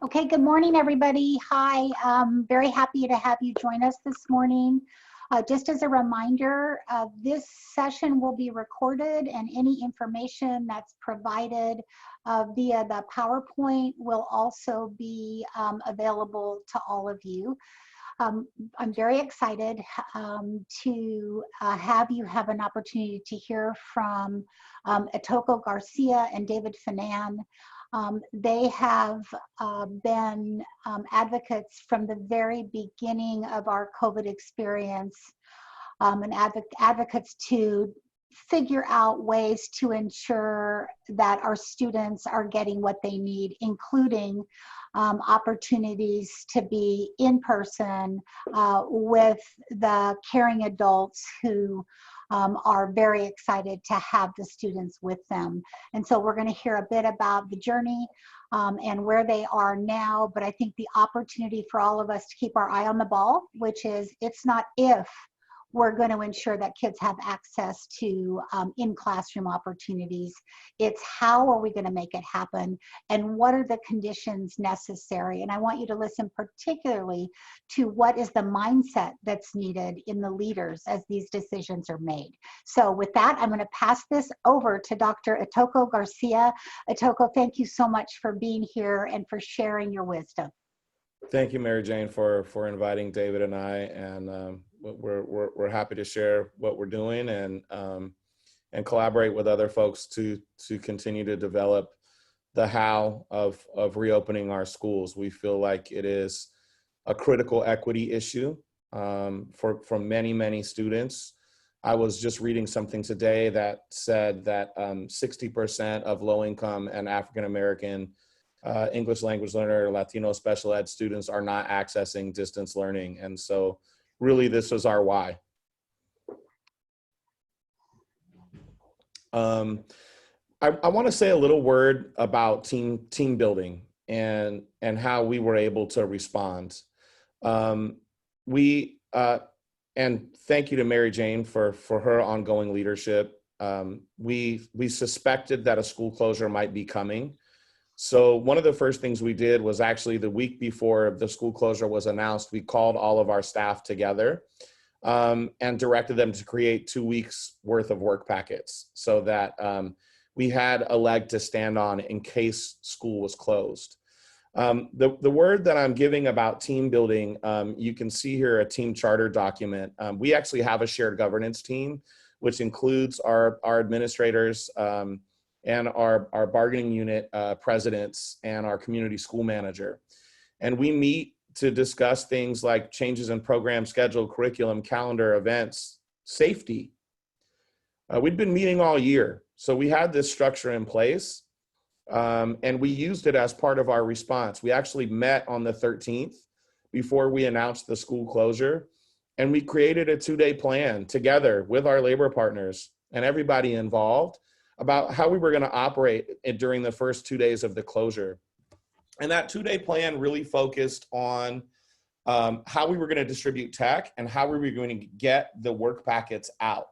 Okay, good morning, everybody. Hi, very happy to have you join us this morning. Just as a reminder, this session will be recorded and any information that's provided via the PowerPoint will also be available to all of you. I'm very excited to have you have an opportunity to hear from Otoko, Garcia, and David Phenom. They have been advocates from the very beginning of our COVID experience and advocates to figure out ways to ensure that our students are getting what they need, including opportunities to be in person with the caring adults who are very excited to have the students with them. And so we're going to hear a bit about the journey and where they are now, but I think the opportunity for all of us to keep our eye on the ball, which is it's not if we're going to ensure that kids have access to in-classroom opportunities. It's how are we going to make it happen and what are the conditions necessary? And I want you to listen particularly to what is the mindset that's needed in the leaders as these decisions are made. So with that, I'm going to pass this over to Dr. Otoko Garcia. Otoko, thank you so much for being here and for sharing your wisdom. Thank you, Mary Jane, for inviting David and I, and we're happy to share what we're doing and collaborate with other folks to continue to develop the how of reopening our schools. We feel like it is a critical equity issue for many students. I was just reading something today that said that 60% of low-income and African American English language learner, Latino special ed students are not accessing distance learning. And so really this is our why. I want to say a little word about team building and how we were able to respond. And thank you to Mary Jane for her ongoing leadership. We suspected that a school closure might be coming. So one of the first things we did was actually the week before the school closure was announced, we called all of our staff together and directed them to create 2 weeks worth of work packets so that we had a leg to stand on in case school was closed. The word that I'm giving about team building, you can see here a team charter document. We actually have a shared governance team, which includes our administrators, and our bargaining unit presidents and our community school manager. And we meet to discuss things like changes in program schedule, curriculum, calendar, events, safety. We'd been meeting all year. So we had this structure in place and we used it as part of our response. We actually met on the 13th before we announced the school closure. And we created a 2-day plan together with our labor partners and everybody involved about how we were going to operate during the first 2 days of the closure. And that 2-day plan really focused on how we were going to distribute tech and how we were going to get the work packets out.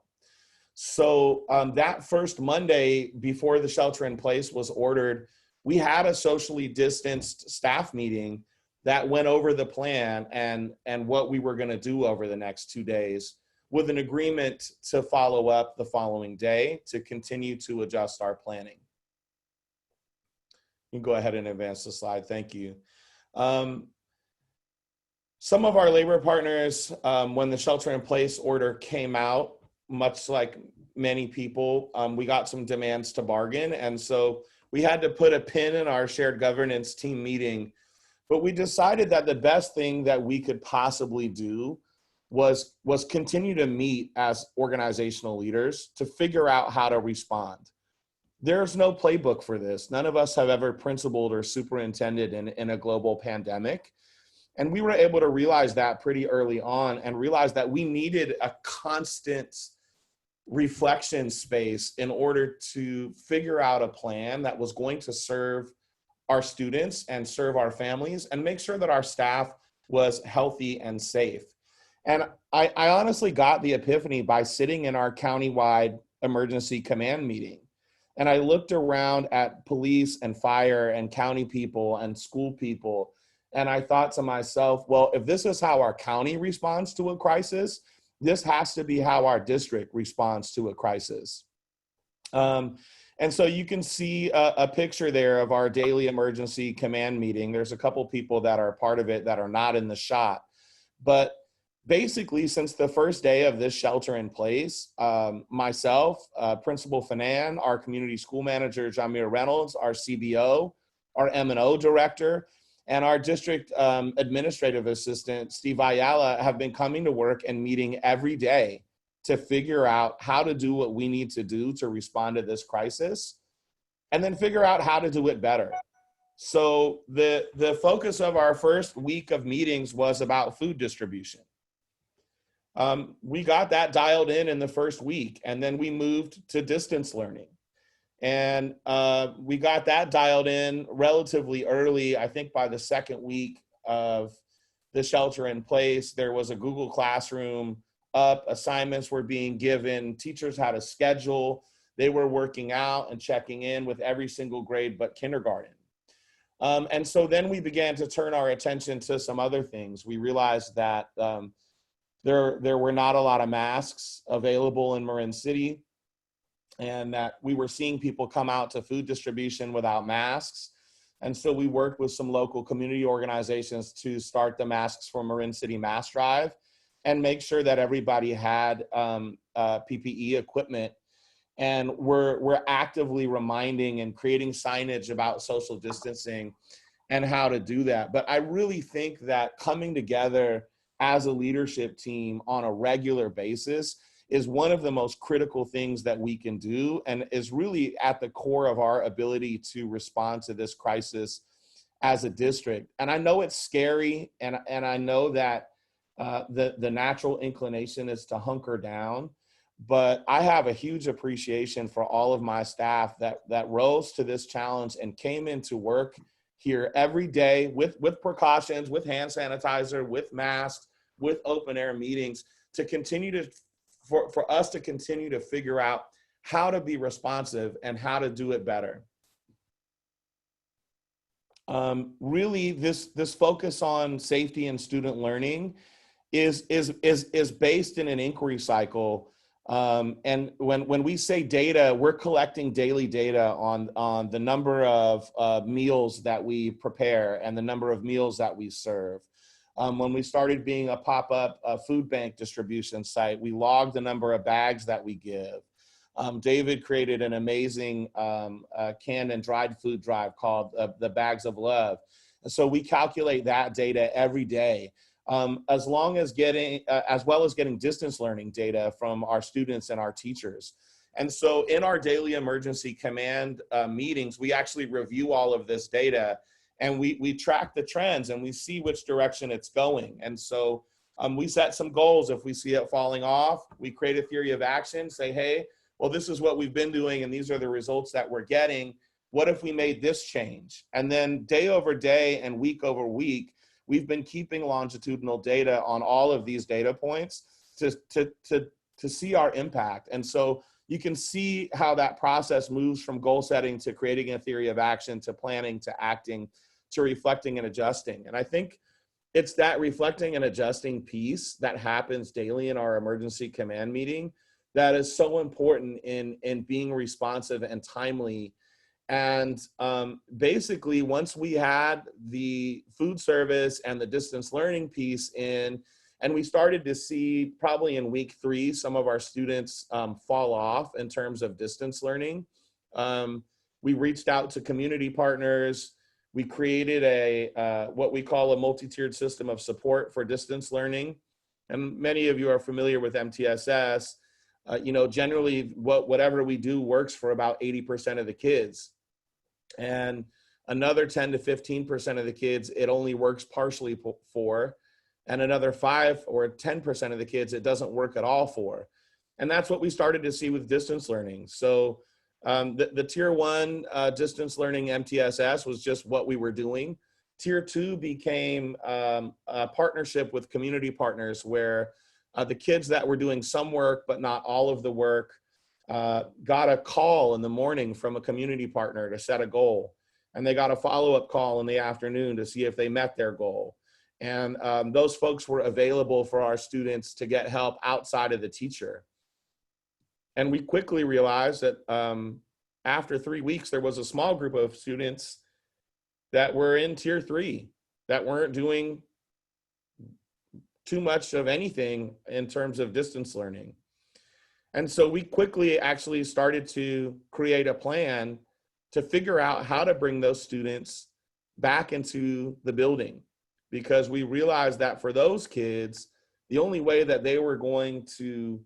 So that first Monday before the shelter in place was ordered, we had a socially distanced staff meeting that went over the plan and what we were going to do over the next 2 days, with an agreement to follow up the following day to continue to adjust our planning. You can go ahead and advance the slide, thank you. Some of our labor partners, when the shelter in place order came out, much like many people, we got some demands to bargain. And so we had to put a pin in our shared governance team meeting, but we decided that the best thing that we could possibly do was continue to meet as organizational leaders to figure out how to respond. There's no playbook for this. None of us have ever principaled or superintended in a global pandemic. And we were able to realize that pretty early on and realize that we needed a constant reflection space in order to figure out a plan that was going to serve our students and serve our families and make sure that our staff was healthy and safe. And I honestly got the epiphany by sitting in our countywide emergency command meeting And I looked around at police and fire and county people and school people, and I thought to myself, well, if this is how our county responds to a crisis, this has to be how our district responds to a crisis. And so you can see a picture there of our daily emergency command meeting. There's a couple people that are part of it that are not in the shot. But basically, since the first day of this shelter in place, myself, Principal Phenom, our community school manager, Jamir Reynolds, our CBO, our M&O director, and our district administrative assistant, Steve Ayala, have been coming to work and meeting every day to figure out how to do what we need to do to respond to this crisis, and then figure out how to do it better. So the focus of our first week of meetings was about food distribution. We got that dialed in the first week, and then we moved to distance learning. And we got that dialed in relatively early. I think by the second week of the shelter in place, there was a Google Classroom up, assignments were being given, teachers had a schedule, they were working out and checking in with every single grade but kindergarten. And so then we began to turn our attention to some other things. We realized that there were not a lot of masks available in Marin City, and that we were seeing people come out to food distribution without masks. And so we worked with some local community organizations to start the Masks for Marin City Mass Drive and make sure that everybody had PPE equipment. And we're actively reminding and creating signage about social distancing and how to do that. But I really think that coming together as a leadership team on a regular basis is one of the most critical things that we can do, and is really at the core of our ability to respond to this crisis as a district. And I know it's scary, and I know that the natural inclination is to hunker down, but I have a huge appreciation for all of my staff that rose to this challenge and came into work here every day with precautions, with hand sanitizer, with masks, with open air meetings, to continue to, for us to continue to figure out how to be responsive and how to do it better. Really, this focus on safety and student learning is based in an inquiry cycle. And when we say data, we're collecting daily data on the number of meals that we prepare and the number of meals that we serve. When we started being a pop-up food bank distribution site, we logged the number of bags that we give. David created an amazing canned and dried food drive called the Bags of Love. And so we calculate that data every day, as well as getting distance learning data from our students and our teachers. And so in our daily emergency command meetings, we actually review all of this data, and we track the trends and we see which direction it's going. And so we set some goals. If we see it falling off, we create a theory of action, say, hey, well, this is what we've been doing and these are the results that we're getting. What if we made this change? And then day over day and week over week, we've been keeping longitudinal data on all of these data points to see our impact. And so you can see how that process moves from goal setting to creating a theory of action to planning to acting to reflecting and adjusting. And I think it's that reflecting and adjusting piece that happens daily in our emergency command meeting that is so important in being responsive and timely. And basically, once we had the food service and the distance learning piece in, and we started to see probably in week 3, some of our students fall off in terms of distance learning. We reached out to community partners. We created a what we call a multi-tiered system of support for distance learning. And many of you are familiar with MTSS. Generally whatever we do works for about 80% of the kids. And another 10 to 15% of the kids, it only works partially for, and another 5 or 10% of the kids, it doesn't work at all for. And that's what we started to see with distance learning. So the tier 1 distance learning MTSS was just what we were doing. Tier 2 became a partnership with community partners where the kids that were doing some work, but not all of the work, got a call in the morning from a community partner to set a goal. And they got a follow-up call in the afternoon to see if they met their goal. And those folks were available for our students to get help outside of the teacher. And we quickly realized that after 3 weeks, there was a small group of students that were in tier 3 that weren't doing too much of anything in terms of distance learning. And so we quickly actually started to create a plan to figure out how to bring those students back into the building, because we realized that for those kids, the only way that they were going to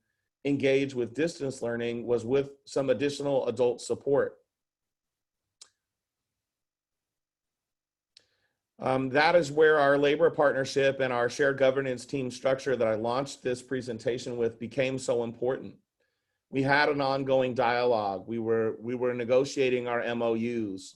engage with distance learning was with some additional adult support. That is where our labor partnership and our shared governance team structure that I launched this presentation with became so important. We had an ongoing dialogue. We were negotiating our MOUs.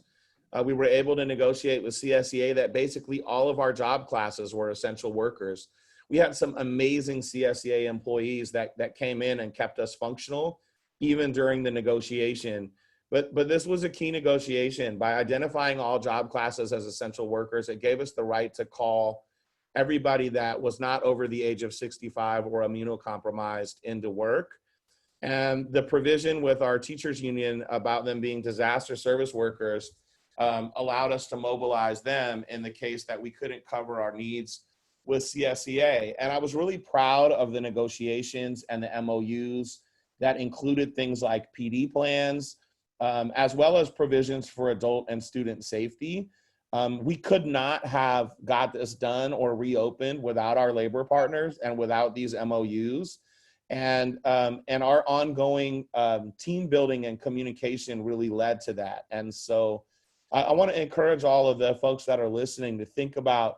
We were able to negotiate with CSEA that basically all of our job classes were essential workers. We had some amazing CSEA employees that came in and kept us functional, even during the negotiation. But this was a key negotiation. By identifying all job classes as essential workers, it gave us the right to call everybody that was not over the age of 65 or immunocompromised into work. And the provision with our teachers union about them being disaster service workers allowed us to mobilize them in the case that we couldn't cover our needs with CSEA. And I was really proud of the negotiations and the MOUs that included things like PD plans, as well as provisions for adult and student safety. We could not have got this done or reopened without our labor partners and without these MOUs. And our ongoing team building and communication really led to that. And so I want to encourage all of the folks that are listening to think about,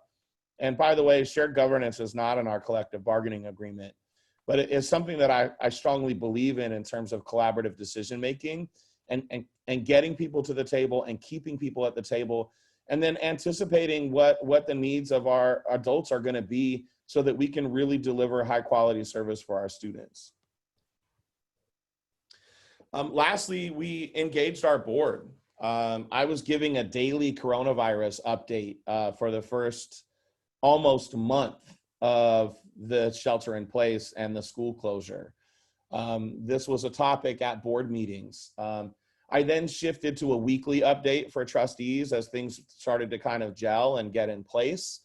and by the way, shared governance is not in our collective bargaining agreement, but it is something that I strongly believe in terms of collaborative decision making and getting people to the table and keeping people at the table, and then anticipating what the needs of our adults are going to be so that we can really deliver high quality service for our students. Lastly, we engaged our board. I was giving a daily coronavirus update for the first almost month of the shelter in place and the school closure. This was a topic at board meetings. I then shifted to a weekly update for trustees as things started to kind of gel and get in place.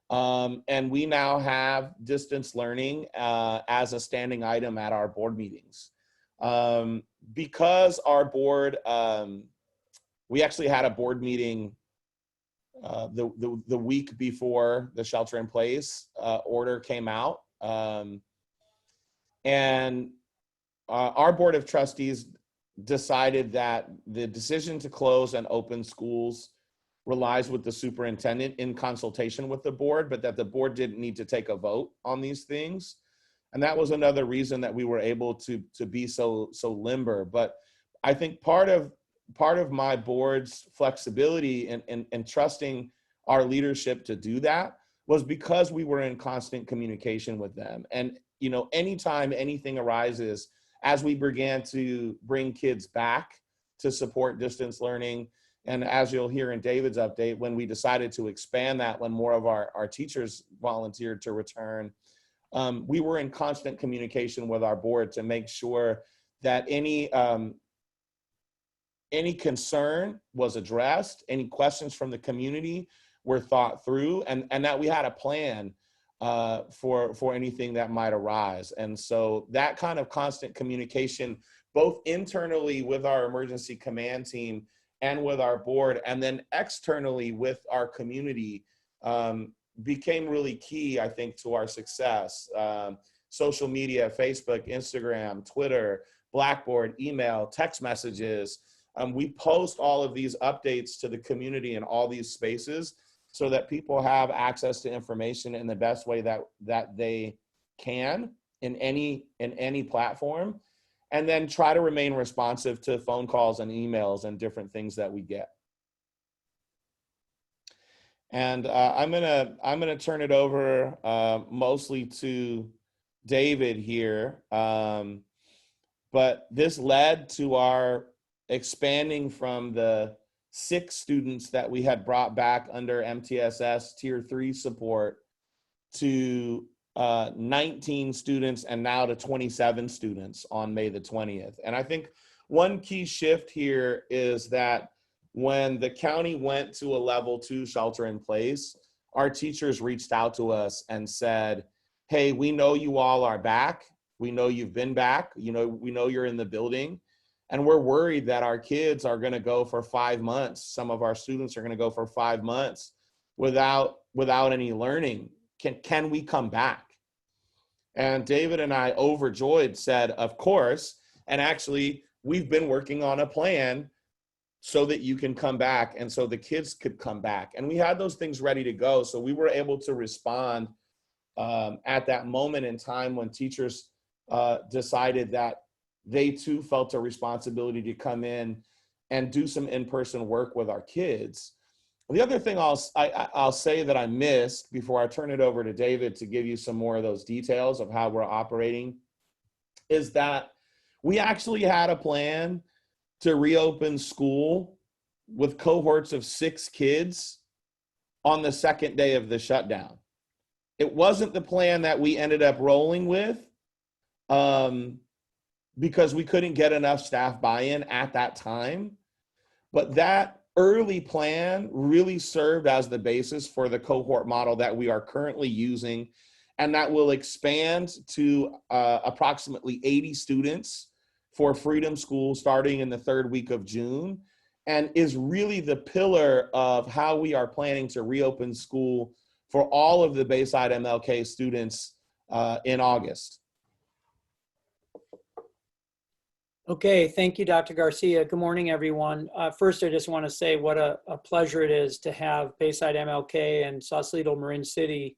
And we now have distance learning as a standing item at our board meetings. Because our board, we actually had a board meeting the week before the shelter in place order came out. And our board of trustees decided that the decision to close and open schools relies with the superintendent in consultation with the board, but that the board didn't need to take a vote on these things. And that was another reason that we were able to be so limber. But I think part of my board's flexibility and trusting our leadership to do that was because we were in constant communication with them. And anytime anything arises, as we began to bring kids back to support distance learning, and as you'll hear in David's update, when we decided to expand that, when more of our teachers volunteered to return, we were in constant communication with our board to make sure that any concern was addressed, any questions from the community were thought through, and that we had a plan for anything that might arise. And so that kind of constant communication, both internally with our emergency command team and with our board, and then externally with our community, became really key, I think, to our success. Social media, Facebook, Instagram, Twitter, Blackboard, email, text messages. We post all of these updates to the community in all these spaces so that people have access to information in the best way that they can in any platform, and then try to remain responsive to phone calls and emails and different things that we get. And I'm gonna turn it over mostly to David here. But this led to our expanding from the 6 students that we had brought back under MTSS Tier 3 support to 19 students and now to 27 students on May the 20th. And I think one key shift here is that when the county went to a level 2 shelter in place, our teachers reached out to us and said, hey, we know you all are back. We know you've been back. We know you're in the building. And we're worried that our kids are going to go for 5 months. Some of our students are going to go for 5 months without any learning. Can we come back? And David and I, overjoyed, said, of course. And actually, we've been working on a plan so that you can come back and so the kids could come back. And we had those things ready to go. So we were able to respond at that moment in time when teachers decided that they too felt a responsibility to come in and do some in-person work with our kids. The other thing I'll say that I missed before I turn it over to David to give you some more of those details of how we're operating is that we actually had a plan to reopen school with cohorts of 6 kids on the second day of the shutdown. It wasn't the plan that we ended up rolling with because we couldn't get enough staff buy-in at that time. But that early plan really served as the basis for the cohort model that we are currently using, and that will expand to approximately 80 students for Freedom School starting in the 3rd week of June, and is really the pillar of how we are planning to reopen school for all of the Bayside MLK students in August. Okay, thank you, Dr. Garcia. Good morning, everyone. First, I just want to say what a pleasure it is to have Bayside MLK and Sausalito Marin City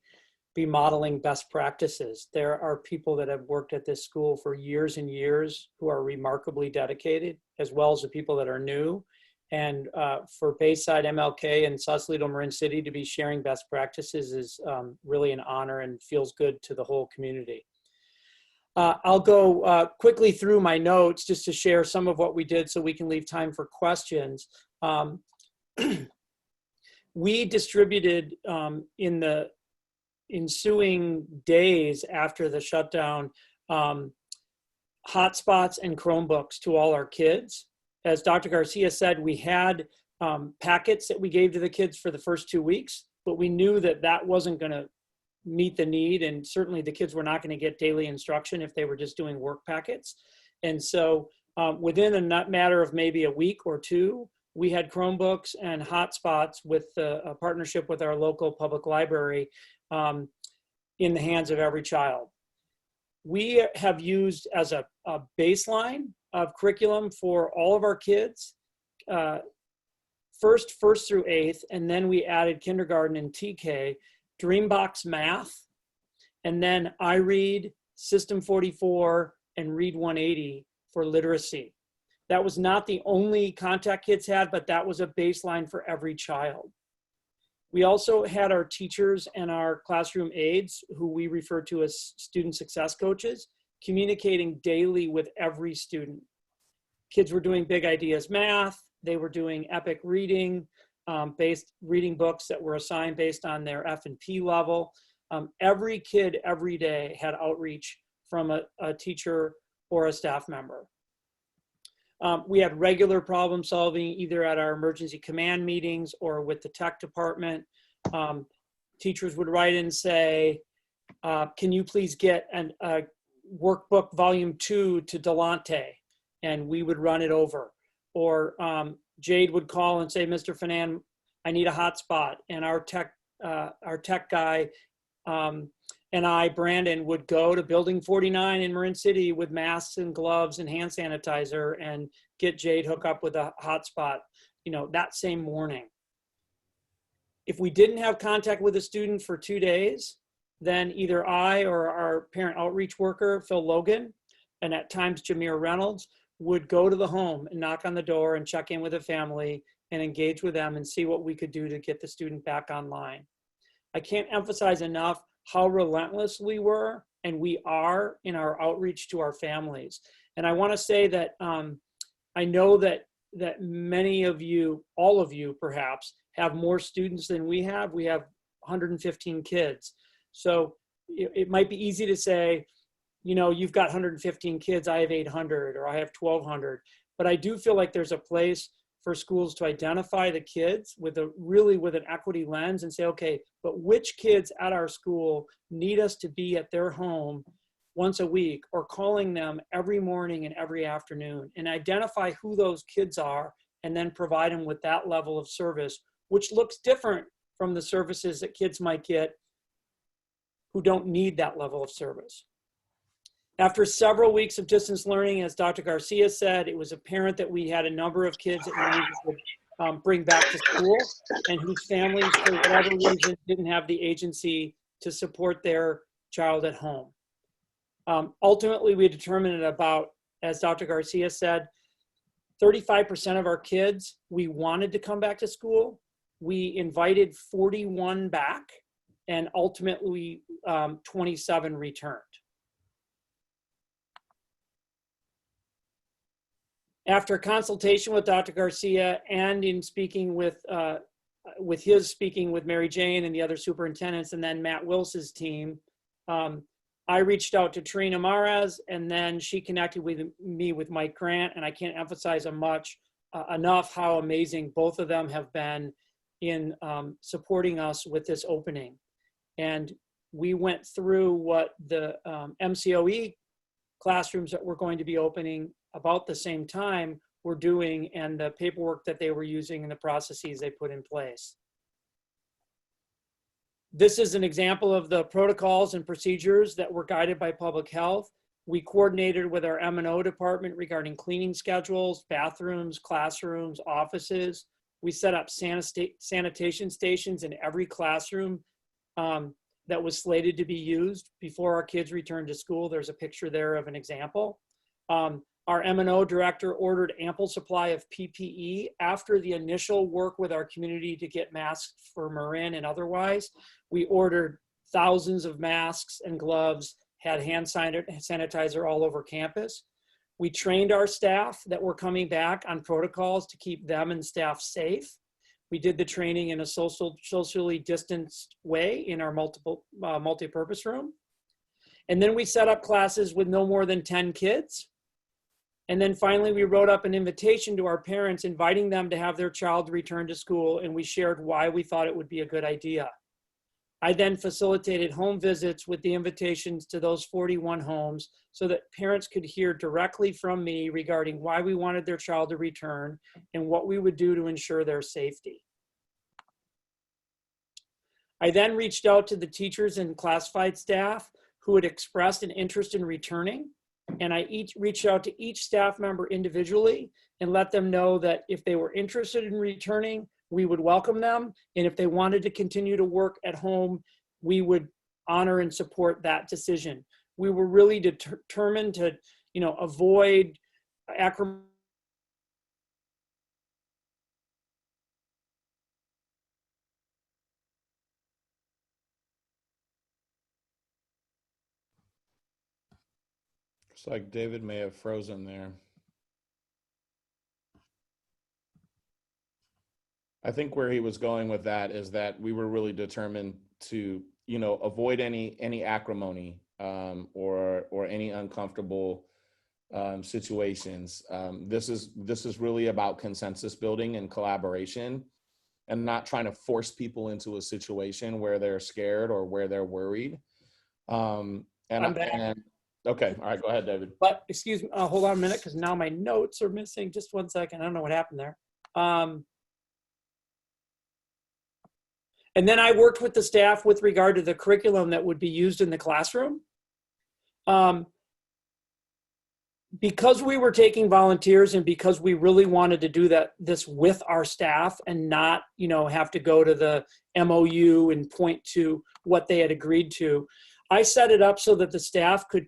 be modeling best practices. There are people that have worked at this school for years and years who are remarkably dedicated, as well as the people that are new. And for Bayside MLK and Sausalito Marin City to be sharing best practices is really an honor and feels good to the whole community. I'll go quickly through my notes just to share some of what we did so we can leave time for questions. We distributed in the ensuing days after the shutdown hotspots and Chromebooks to all our kids. As Dr. Garcia said, we had packets that we gave to the kids for the first 2 weeks, but we knew that that wasn't going to meet the need, and certainly the kids were not going to get daily instruction if they were just doing work packets. And so within a matter of maybe a week or 2, we had Chromebooks and hotspots with a partnership with our local public library in the hands of every child. We have used as a baseline of curriculum for all of our kids, first through 8th, and then we added kindergarten and TK, Dreambox Math, and then iRead, System 44, and Read 180 for literacy. That was not the only contact kids had, but that was a baseline for every child. We also had our teachers and our classroom aides, who we refer to as student success coaches, communicating daily with every student. Kids were doing Big Ideas Math, they were doing epic reading, based reading books that were assigned based on their F&P level. Every kid every day had outreach from a teacher or a staff member. We had regular problem solving either at our emergency command meetings or with the tech department. Teachers would write in and say, can you please get a workbook volume 2 to Delante? And we would run it over. Or Jade would call and say, Mr. Phenom, I need a hotspot. And our tech guy and I, Brandon, would go to Building 49 in Marin City with masks and gloves and hand sanitizer and get Jade hooked up with a hotspot, that same morning. If we didn't have contact with a student for 2 days, then either I or our parent outreach worker, Phil Logan, and at times Jameer Reynolds, would go to the home and knock on the door and check in with the family and engage with them and see what we could do to get the student back online. I can't emphasize enough how relentless we were and we are in our outreach to our families. And I want to say that I know that many of you, all of you perhaps, have more students than we have. We have 115 kids. So it might be easy to say, you know, you've got 115 kids, I have 800 or I have 1,200. But I do feel like there's a place for schools to identify the kids with an equity lens and say, okay, but which kids at our school need us to be at their home once a week or calling them every morning and every afternoon, and identify who those kids are and then provide them with that level of service, which looks different from the services that kids might get who don't need that level of service. After several weeks of distance learning, as Dr. Garcia said, it was apparent that we had a number of kids that we needed to bring back to school and whose families, for whatever reason, didn't have the agency to support their child at home. Ultimately, we determined that about, as Dr. Garcia said, 35% of our kids, we wanted to come back to school. We invited 41 back, and ultimately 27 returned. After consultation with Dr. Garcia and in speaking with Mary Jane and the other superintendents, and then Matt Wils's team, I reached out to Trina Mares, and then she connected with me with Mike Grant, and I can't emphasize enough how amazing both of them have been in supporting us with this opening. And we went through what the MCOE classrooms that were going to be opening about the same time were doing, and the paperwork that they were using and the processes they put in place. This is an example of the protocols and procedures that were guided by public health. We coordinated with our M&O department regarding cleaning schedules, bathrooms, classrooms, offices. We set up sanitation stations in every classroom that was slated to be used before our kids returned to school. There's a picture there of an example. Our M&O director ordered ample supply of PPE after the initial work with our community to get masks for Marin and otherwise. We ordered thousands of masks and gloves, had hand sanitizer all over campus. We trained our staff that were coming back on protocols to keep them and staff safe. We did the training in a socially distanced way in our multi-purpose room. And then we set up classes with no more than 10 kids. And then finally, we wrote up an invitation to our parents, inviting them to have their child return to school, and we shared why we thought it would be a good idea. I then facilitated home visits with the invitations to those 41 homes so that parents could hear directly from me regarding why we wanted their child to return and what we would do to ensure their safety. I then reached out to the teachers and classified staff who had expressed an interest in returning. And I reached out to each staff member individually and let them know that if they were interested in returning, we would welcome them. And if they wanted to continue to work at home, we would honor and support that decision. We were really determined to, avoid acrimony. Looks like David may have frozen there. I think where he was going with that is that we were really determined to, avoid any acrimony or any uncomfortable situations. This is really about consensus building and collaboration, and not trying to force people into a situation where they're scared or where they're worried. Okay, all right, go ahead, David. But excuse me, hold on a minute, because now my notes are missing. Just 1 second. I don't know what happened there. And then I worked with the staff with regard to the curriculum that would be used in the classroom. Because we were taking volunteers and because we really wanted to do this with our staff and not, have to go to the MOU and point to what they had agreed to, I set it up so that the staff could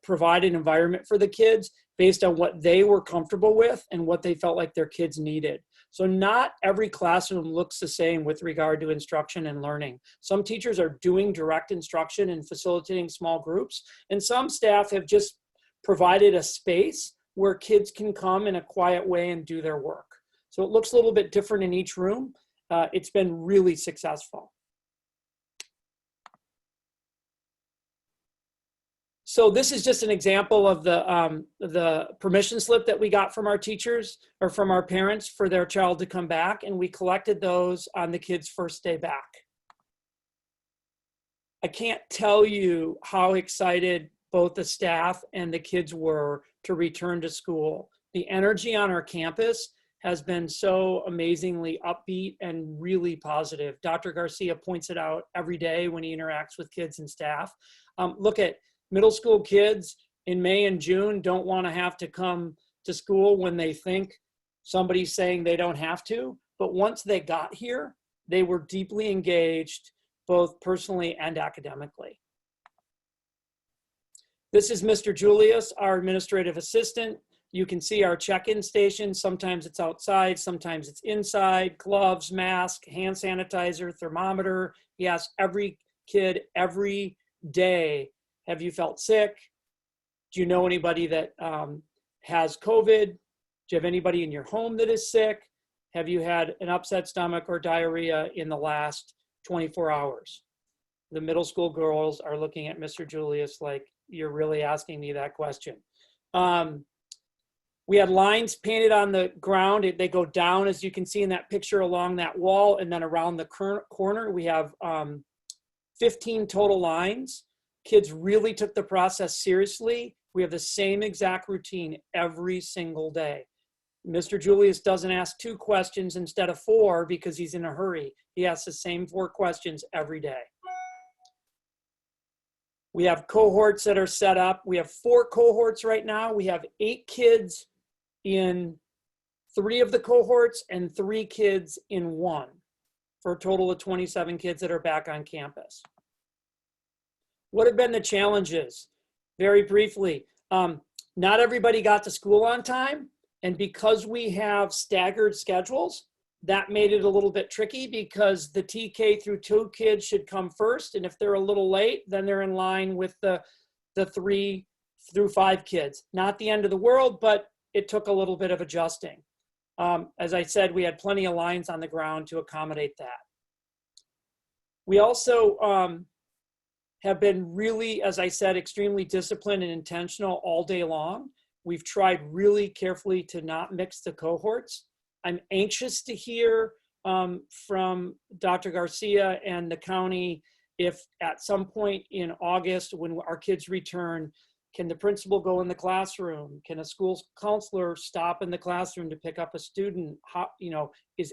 provide an environment for the kids based on what they were comfortable with and what they felt like their kids needed. So not every classroom looks the same with regard to instruction and learning. Some teachers are doing direct instruction and facilitating small groups, and some staff have just provided a space where kids can come in a quiet way and do their work. So it looks a little bit different in each room. It's been really successful. So this is just an example of the permission slip that we got from our teachers or from our parents for their child to come back, and we collected those on the kids' first day back. I can't tell you how excited both the staff and the kids were to return to school. The energy on our campus has been so amazingly upbeat and really positive. Dr. Garcia points it out every day when he interacts with kids and staff. Look at middle school kids in May and June don't want to have to come to school when they think somebody's saying they don't have to. But once they got here, they were deeply engaged, both personally and academically. This is Mr. Julius, our administrative assistant. You can see our check-in station. Sometimes it's outside, sometimes it's inside. Gloves, mask, hand sanitizer, thermometer. He asks every kid every day, have you felt sick? Do you know anybody that has COVID? Do you have anybody in your home that is sick? Have you had an upset stomach or diarrhea in the last 24 hours? The middle school girls are looking at Mr. Julius like, you're really asking me that question. We had lines painted on the ground. They go down, as you can see in that picture, along that wall, and then around the corner, we have 15 total lines. Kids really took the process seriously. We have the same exact routine every single day. Mr. Julius doesn't ask 2 questions instead of 4 because he's in a hurry. He asks the same 4 questions every day. We have cohorts that are set up. We have 4 cohorts right now. We have 8 kids in 3 of the cohorts and 3 kids in 1, for a total of 27 kids that are back on campus. What have been the challenges? Very briefly, not everybody got to school on time. And because we have staggered schedules, that made it a little bit tricky because the TK through 2 kids should come first. And if they're a little late, then they're in line with the 3 through 5 kids. Not the end of the world, but it took a little bit of adjusting. As I said, we had plenty of lines on the ground to accommodate that. We also have been really, as I said, extremely disciplined and intentional all day long. We've tried really carefully to not mix the cohorts. I'm anxious to hear from Dr. Garcia and the county if at some point in August when our kids return, can the principal go in the classroom? Can a school counselor stop in the classroom to pick up a student? How,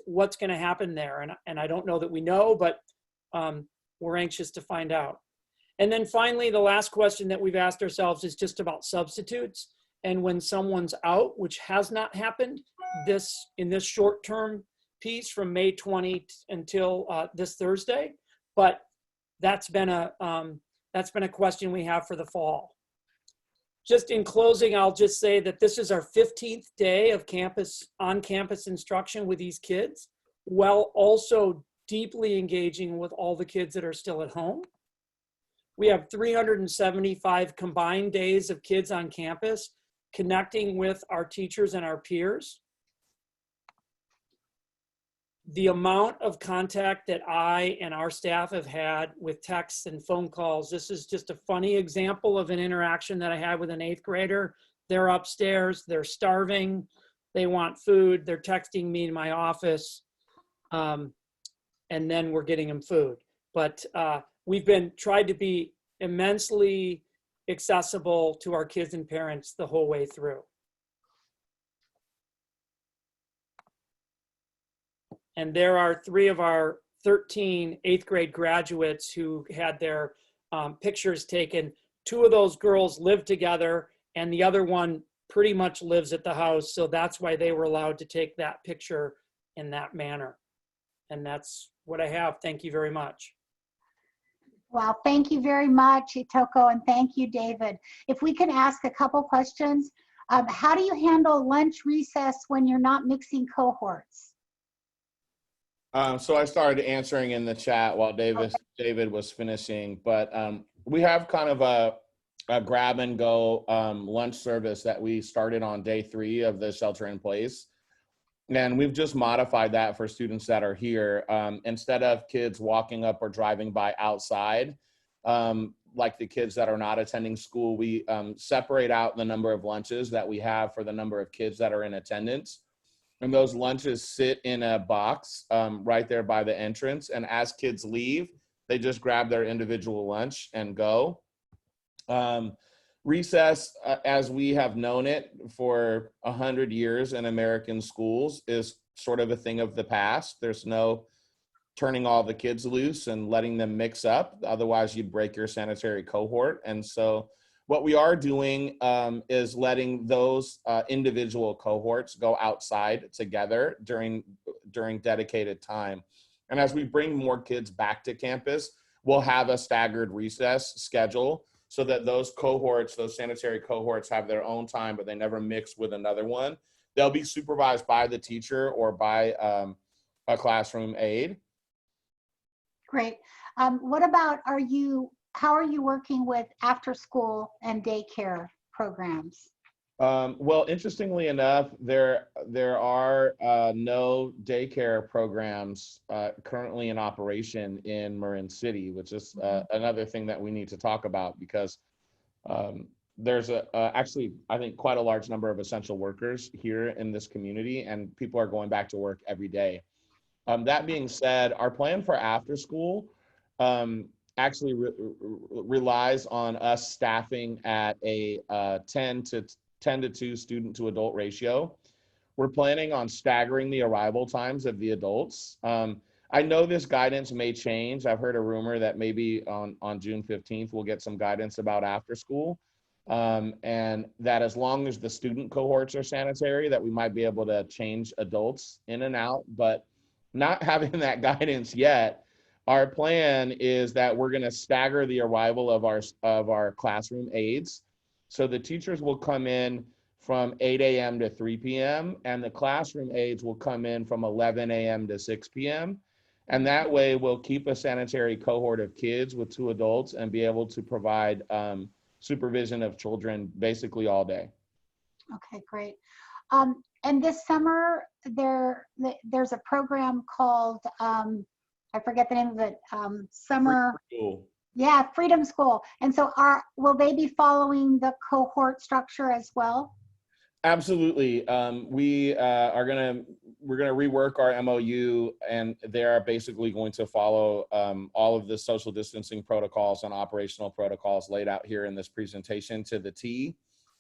what's going to happen there? And I don't know that we know, but we're anxious to find out. And then finally, the last question that we've asked ourselves is just about substitutes. And when someone's out, which has not happened in this short-term piece from May 20 until this Thursday, but that's been a question we have for the fall. Just in closing, I'll just say that this is our 15th day of on-campus instruction with these kids, while also deeply engaging with all the kids that are still at home. We have 375 combined days of kids on campus connecting with our teachers and our peers. The amount of contact that I and our staff have had with texts and phone calls, this is just a funny example of an interaction that I had with an 8th grader. They're upstairs, they're starving, they want food, they're texting me in my office, and then we're getting them food. But we've tried to be immensely accessible to our kids and parents the whole way through. And there are 3 of our 13 8th grade graduates who had their pictures taken. 2 of those girls live together and the other one pretty much lives at the house. So that's why they were allowed to take that picture in that manner. And that's what I have. Thank you very much. Well, thank you very much, Otoko, and thank you, David. If we can ask a couple questions, how do you handle lunch recess when you're not mixing cohorts? So I started answering in the chat while David was finishing, but we have kind of grab and go lunch service that we started on day 3 of the shelter in place. And we've just modified that for students that are here. Instead of kids walking up or driving by outside, like the kids that are not attending school, we separate out the number of lunches that we have for the number of kids that are in attendance. And those lunches sit in a box right there by the entrance. And as kids leave, they just grab their individual lunch and go. Recess, as we have known it for 100 years in American schools, is sort of a thing of the past. There's no turning all the kids loose and letting them mix up. Otherwise, you'd break your sanitary cohort. And so what we are doing is letting those individual cohorts go outside together during dedicated time. And as we bring more kids back to campus, we'll have a staggered recess schedule so that those cohorts, those sanitary cohorts, have their own time, but they never mix with another one. They'll be supervised by the teacher or by a classroom aide. Great. What about, how are you working with after school and daycare programs? Well, interestingly enough, there are no daycare programs currently in operation in Marin City, which is another thing that we need to talk about, because there's actually, I think, quite a large number of essential workers here in this community, and people are going back to work every day. That being said, our plan for after school actually relies on us staffing at a 10 to 2 student to adult ratio. We're planning on staggering the arrival times of the adults. I know this guidance may change. I've heard a rumor that maybe on June 15th, we'll get some guidance about after school. And that as long as the student cohorts are sanitary, that we might be able to change adults in and out, but not having that guidance yet. Our plan is that we're going to stagger the arrival of our classroom aides. So the teachers will come in from 8 a.m. to 3 p.m. and the classroom aides will come in from 11 a.m. to 6 p.m. And that way we'll keep a sanitary cohort of kids with 2 adults and be able to provide supervision of children basically all day. Okay, great. And this summer, there's a program called, I forget the name of it, Summer. School. Yeah, Freedom School. And so will they be following the cohort structure as well? Absolutely. We're gonna rework our MOU, and they're basically going to follow all of the social distancing protocols and operational protocols laid out here in this presentation to the T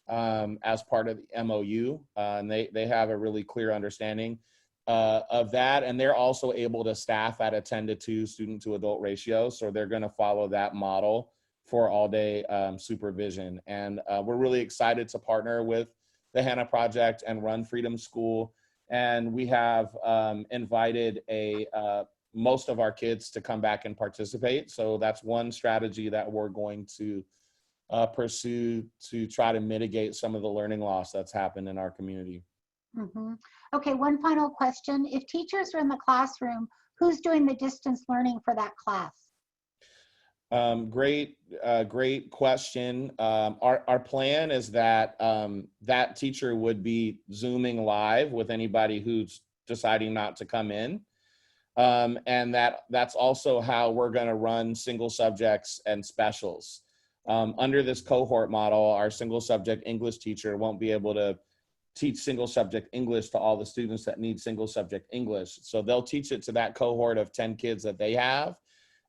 as part of the MOU. And they have a really clear understanding of that, and they're also able to staff at a 10 to 2 student to adult ratio. So they're going to follow that model for all day supervision. And we're really excited to partner with the Hannah Project and run Freedom School. And we have invited most of our kids to come back and participate. So that's one strategy that we're going to pursue to try to mitigate some of the learning loss that's happened in our community. Mm-hmm. Okay, one final question. If teachers are in the classroom, who's doing the distance learning for that class? Great question. Our plan is that that teacher would be Zooming live with anybody who's deciding not to come in. And that's also how we're going to run single subjects and specials. Under this cohort model, our single subject English teacher won't be able to teach single subject English to all the students that need single subject English. So they'll teach it to that cohort of 10 kids that they have.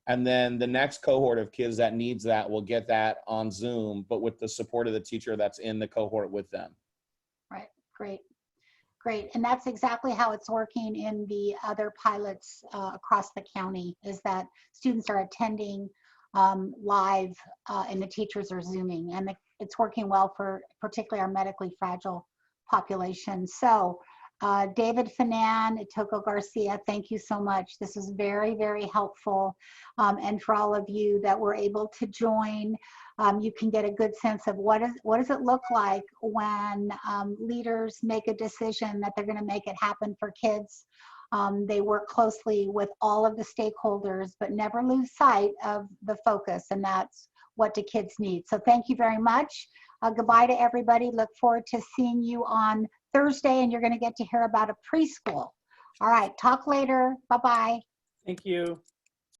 And then the next cohort of kids that needs that will get that on Zoom, but with the support of the teacher that's in the cohort with them. Right, great. And that's exactly how it's working in the other pilots across the county, is that students are attending live and the teachers are Zooming. And it's working well for particularly our medically fragile population. So David Phenom, Otoko, Garcia, thank you so much. This is very, very helpful. And for all of you that were able to join, you can get a good sense of what does it look like when leaders make a decision that they're going to make it happen for kids. They work closely with all of the stakeholders, but never lose sight of the focus, and that's what do kids need. So thank you very much. Goodbye to everybody. Look forward to seeing you on Thursday, and you're going to get to hear about a preschool. All right, talk later. Bye-bye. Thank you.